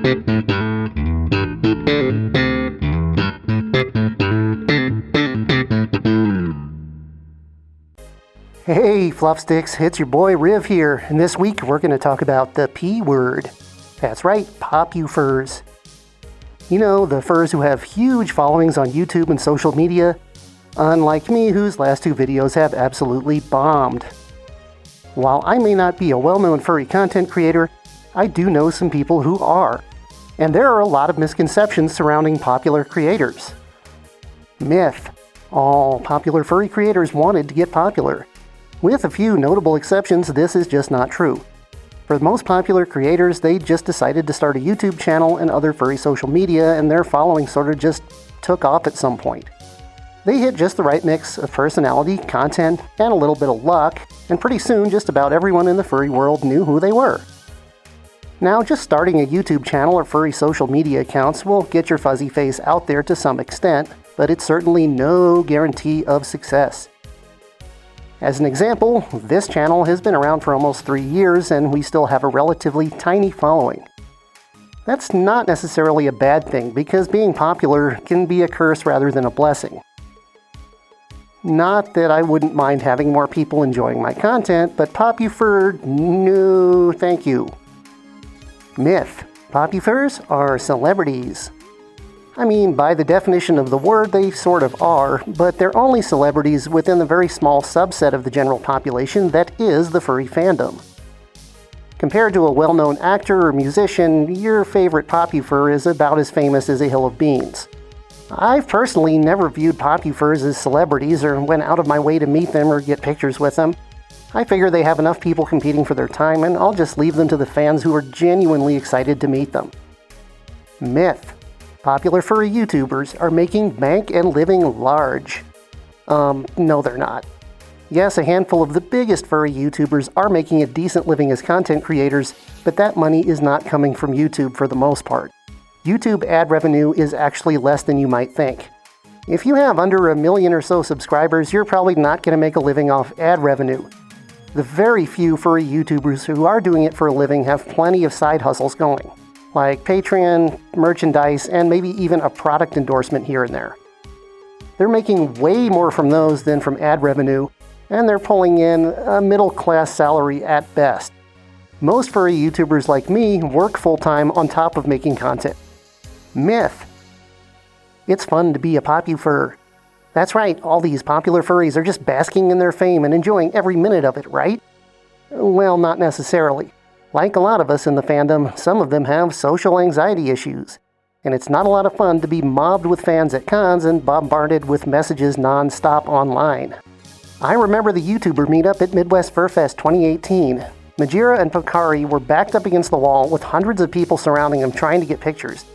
Hey Fluffsticks, it's your boy Riv here, and this week we're going to talk about the P word. That's right, Popufurs. You know, the furs who have huge followings on YouTube and social media, unlike me whose last two videos have absolutely bombed. While I may not be a well-known furry content creator, I do know some people who are, and there are a lot of misconceptions surrounding popular creators. Myth: all popular furry creators wanted to get popular. With a few notable exceptions, this is just not true. For the most popular creators, they just decided to start a YouTube channel and other furry social media, and their following sort of just took off at some point. They hit just the right mix of personality, content, and a little bit of luck, and pretty soon just about everyone in the furry world knew who they were. Now, just starting a YouTube channel or furry social media accounts will get your fuzzy face out there to some extent, but it's certainly no guarantee of success. As an example, this channel has been around for almost 3 years and we still have a relatively tiny following. That's not necessarily a bad thing because being popular can be a curse rather than a blessing. Not that I wouldn't mind having more people enjoying my content, but Popufur, no thank you. Myth: Popufurs are celebrities. I mean, by the definition of the word, they sort of are, but they're only celebrities within the very small subset of the general population that is the furry fandom. Compared to a well-known actor or musician, your favorite Popufur is about as famous as a hill of beans. I've personally never viewed Popufurs as celebrities or went out of my way to meet them or get pictures with them. I figure they have enough people competing for their time, and I'll just leave them to the fans who are genuinely excited to meet them. Myth: popular furry YouTubers are making bank and living large. No they're not. Yes, a handful of the biggest furry YouTubers are making a decent living as content creators, but that money is not coming from YouTube for the most part. YouTube ad revenue is actually less than you might think. If you have under 1 million or so subscribers, you're probably not going to make a living off ad revenue. The very few furry YouTubers who are doing it for a living have plenty of side hustles going, like Patreon, merchandise, and maybe even a product endorsement here and there. They're making way more from those than from ad revenue, and they're pulling in a middle-class salary at best. Most furry YouTubers like me work full-time on top of making content. Myth: it's fun to be a Popufur. That's right, all these popular furries are just basking in their fame and enjoying every minute of it, right? Well, not necessarily. Like a lot of us in the fandom, some of them have social anxiety issues, and it's not a lot of fun to be mobbed with fans at cons and bombarded with messages non-stop online. I remember the YouTuber meetup at Midwest Fur Fest 2018. Majira and Pokari were backed up against the wall with hundreds of people surrounding them trying to get pictures.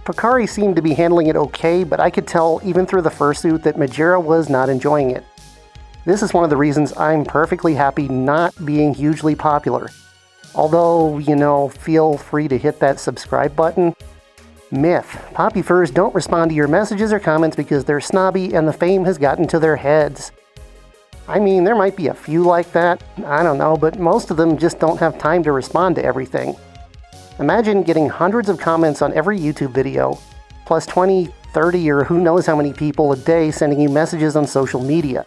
Pokari seemed to be handling it okay, but I could tell even through the fursuit that Majira was not enjoying it. This is one of the reasons I'm perfectly happy not being hugely popular. Although, feel free to hit that subscribe button. Myth: Popufurs don't respond to your messages or comments because they're snobby and the fame has gotten to their heads. I mean, there might be a few like that, I don't know, but most of them just don't have time to respond to everything. Imagine getting hundreds of comments on every YouTube video, plus 20, 30, or who knows how many people a day sending you messages on social media.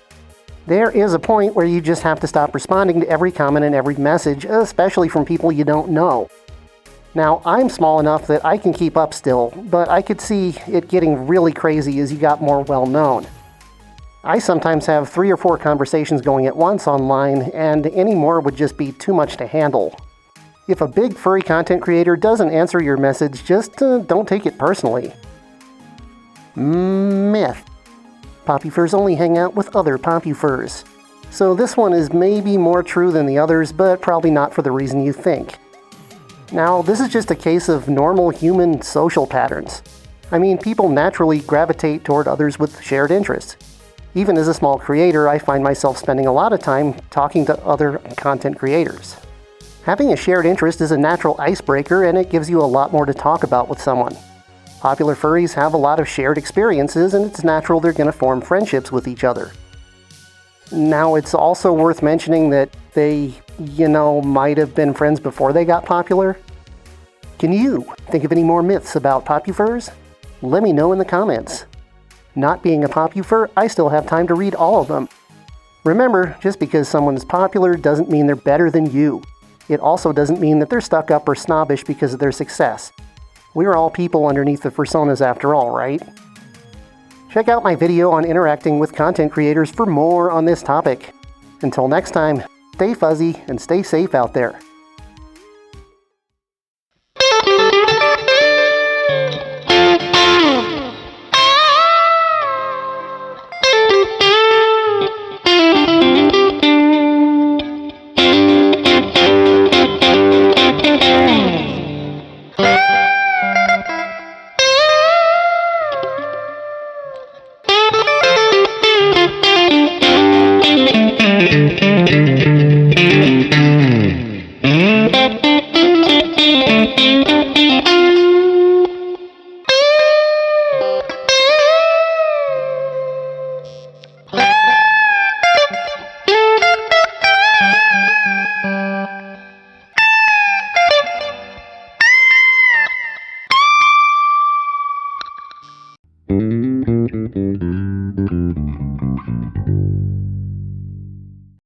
There is a point where you just have to stop responding to every comment and every message, especially from people you don't know. Now, I'm small enough that I can keep up still, but I could see it getting really crazy as you got more well-known. I sometimes have 3 or 4 conversations going at once online, and any more would just be too much to handle. If a big furry content creator doesn't answer your message, just don't take it personally. Myth: Popufurs only hang out with other Popufurs. So this one is maybe more true than the others, but probably not for the reason you think. Now, this is just a case of normal human social patterns. I mean, people naturally gravitate toward others with shared interests. Even as a small creator, I find myself spending a lot of time talking to other content creators. Having a shared interest is a natural icebreaker, and it gives you a lot more to talk about with someone. Popular furries have a lot of shared experiences, and it's natural they're going to form friendships with each other. Now, it's also worth mentioning that they, might have been friends before they got popular. Can you think of any more myths about Popufurs? Let me know in the comments. Not being a Popufur, I still have time to read all of them. Remember, just because someone's popular doesn't mean they're better than you. It also doesn't mean that they're stuck up or snobbish because of their success. We're all people underneath the personas after all, right? Check out my video on interacting with content creators for more on this topic. Until next time, stay fuzzy and stay safe out there.